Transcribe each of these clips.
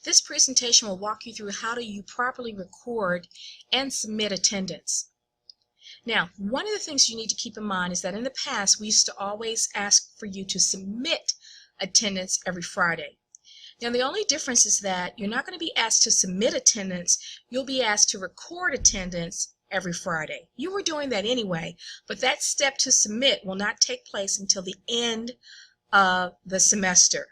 This presentation will walk you through how do you properly record and submit attendance. Now, one of the things you need to keep in mind is that in the past we used to always ask for you to submit attendance every Friday. Now, the only difference is that you're not going to be asked to submit attendance, you'll be asked to record attendance every Friday. You were doing that anyway, but that step to submit will not take place until the end of the semester.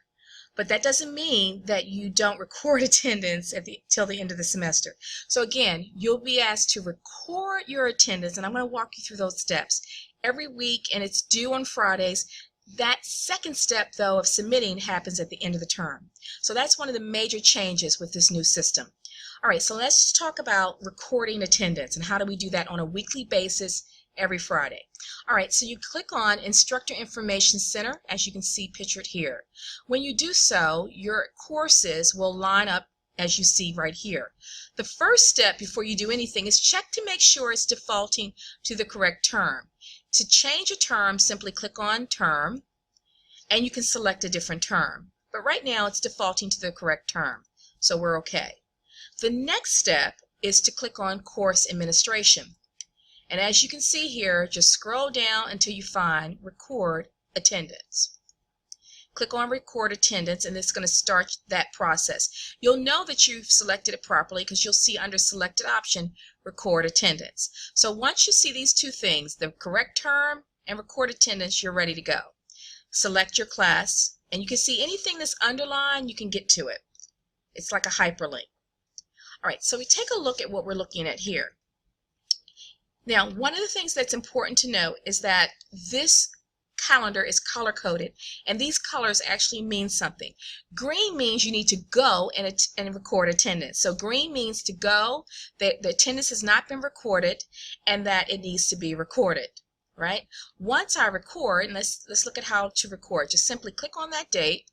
But that doesn't mean that you don't record attendance till the end of the semester. So again, you'll be asked to record your attendance, and I'm going to walk you through those steps every week, and it's due on Fridays. That second step, though, of submitting happens at the end of the term. So that's one of the major changes with this new system. All right, so let's talk about recording attendance and how do we do that on a weekly basis every Friday. All right, so you click on Instructor Information Center, as you can see pictured here. When you do so, your courses will line up as you see right here. The first step before you do anything is check to make sure it's defaulting to the correct term. To change a term, simply click on Term, and you can select a different term. But right now it's defaulting to the correct term, so we're okay. The next step is to click on Course Administration. And as you can see here, just scroll down until you find Record Attendance. Click on Record Attendance, and it's going to start that process. You'll know that you've selected it properly because you'll see under Selected Option, Record Attendance. So once you see these two things, the correct term and record attendance, you're ready to go. Select your class, and you can see anything that's underlined, you can get to it. It's like a hyperlink. All right, so we take a look at what we're looking at here. Now, one of the things that's important to note is that this calendar is color-coded, and these colors actually mean something. Green means you need to go and record attendance. So green means to go, that the attendance has not been recorded, and that it needs to be recorded, right? Once I record, and let's look at how to record. Just simply click on that date,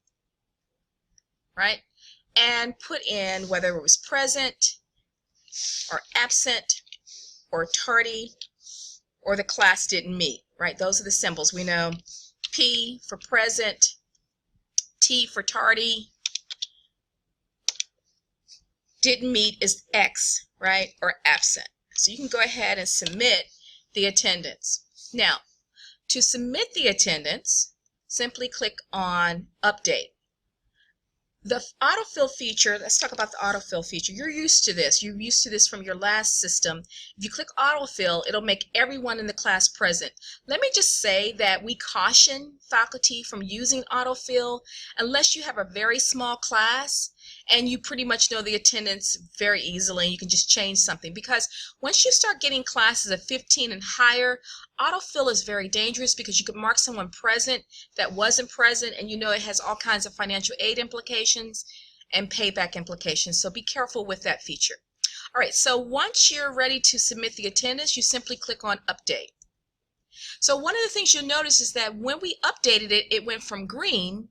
right, and put in whether it was present or absent or tardy, or the class didn't meet, right? Those are the symbols. We know P for present, T for tardy, didn't meet is X, right, or absent. So you can go ahead and submit the attendance. Now, to submit the attendance, simply click on Update. The autofill feature, let's talk about the autofill feature. You're used to this. You're used to this from your last system. If you click autofill, it'll make everyone in the class present. Let me just say that we caution faculty from using autofill unless you have a very small class and you pretty much know the attendance very easily. You can just change something, because once you start getting classes of 15 and higher, autofill is very dangerous because you could mark someone present that wasn't present, and you know it has all kinds of financial aid implications and payback implications. So be careful with that feature. All right, so once you're ready to submit the attendance, you simply click on Update. So one of the things you'll notice is that when we updated it, it went from green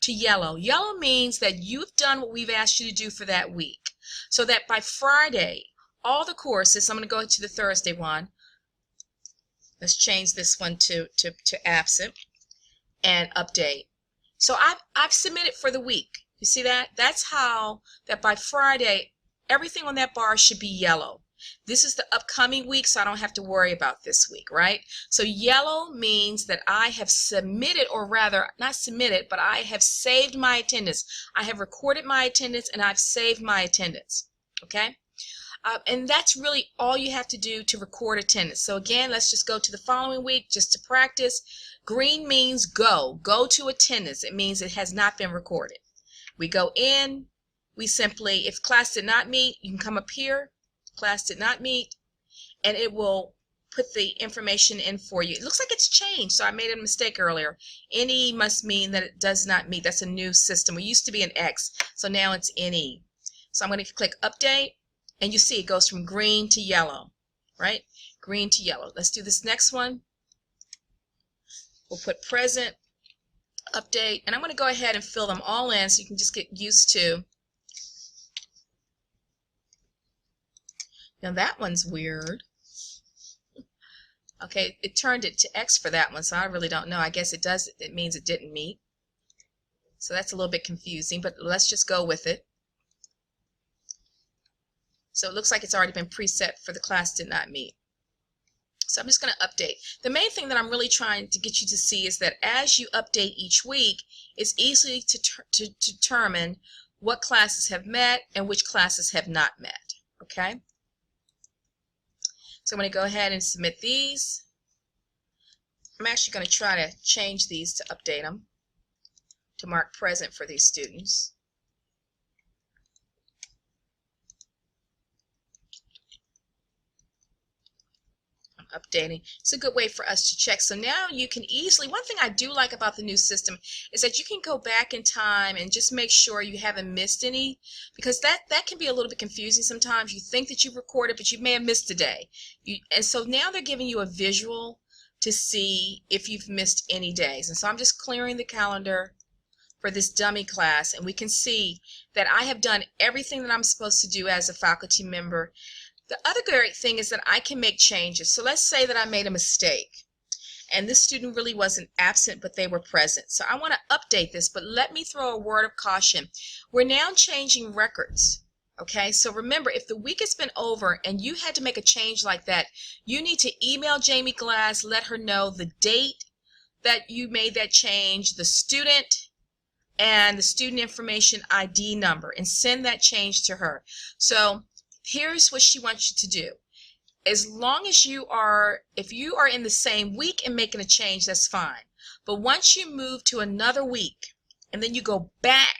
to yellow. Yellow means that you've done what we've asked you to do for that week. So that by Friday, all the courses, I'm going to go to the Thursday one. Let's change this one to absent and update. So I've submitted for the week. You see that? That's how that by Friday, everything on that bar should be yellow. This is the upcoming week, so I don't have to worry about this week, right? So yellow means that I have submitted, or rather, not submitted, but I have saved my attendance. I have recorded my attendance and I've saved my attendance, okay? And that's really all you have to do to record attendance. So again, let's just go to the following week just to practice. Green means go to attendance. It means it has not been recorded. We go in, we simply, if class did not meet, you can come up here, class did not meet, and it will put the information in for you. It looks like it's changed, so I made a mistake earlier. NE must mean that it does not meet. That's a new system. We used to be an X, so now it's NE. So I'm going to click Update, and you see it goes from green to yellow, right? Green to yellow. Let's do this next one. We'll put present, update, and I'm going to go ahead and fill them all in so you can just get used to. Now that one's weird. Okay, it turned it to X for that one, so I really don't know. I guess it does. It means it didn't meet. So that's a little bit confusing, but let's just go with it. So it looks like it's already been preset for the class did not meet. So I'm just going to update. The main thing that I'm really trying to get you to see is that as you update each week, it's easy to determine what classes have met and which classes have not met. Okay? So I'm going to go ahead and submit these. I'm actually going to try to change these to update them, to mark present for these students. I'm updating. It's a good way for us to check. So now you can easily, one thing I do like about the new system is that you can go back in time and just make sure you haven't missed any, because that can be a little bit confusing sometimes. You think that you've recorded, but you may have missed a day. And so now they're giving you a visual to see if you've missed any days. And so I'm just clearing the calendar for this dummy class, and we can see that I have done everything that I'm supposed to do as a faculty member. The other great thing is that I can make changes. So let's say that I made a mistake and this student really wasn't absent, but they were present. So I want to update this, but let me throw a word of caution. We're now changing records. Okay, so remember, if the week has been over and you had to make a change like that, you need to email Jamie Glass, let her know the date that you made that change, the student, and the student information ID number, and send that change to her. So here's what she wants you to do. As long as if you are in the same week and making a change, that's fine. But once you move to another week and then you go back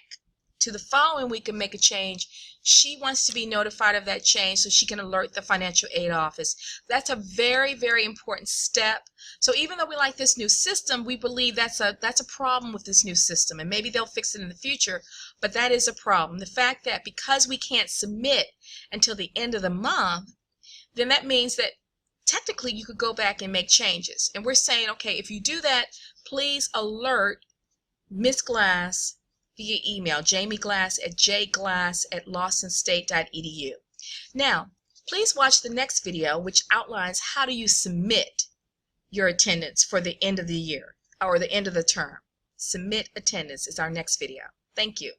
to the following week and make a change, she wants to be notified of that change so she can alert the financial aid office. That's a very, very important step. So even though we like this new system, we believe that's a problem with this new system, and maybe they'll fix it in the future, but that is a problem. The fact that because we can't submit until the end of the month, then that means that technically you could go back and make changes. And we're saying, okay, if you do that, please alert Ms. Glass via email, jamieglass@jglass@lawsonstate.edu. Now, please watch the next video, which outlines how do you submit your attendance for the end of the year or the end of the term. Submit attendance is our next video. Thank you.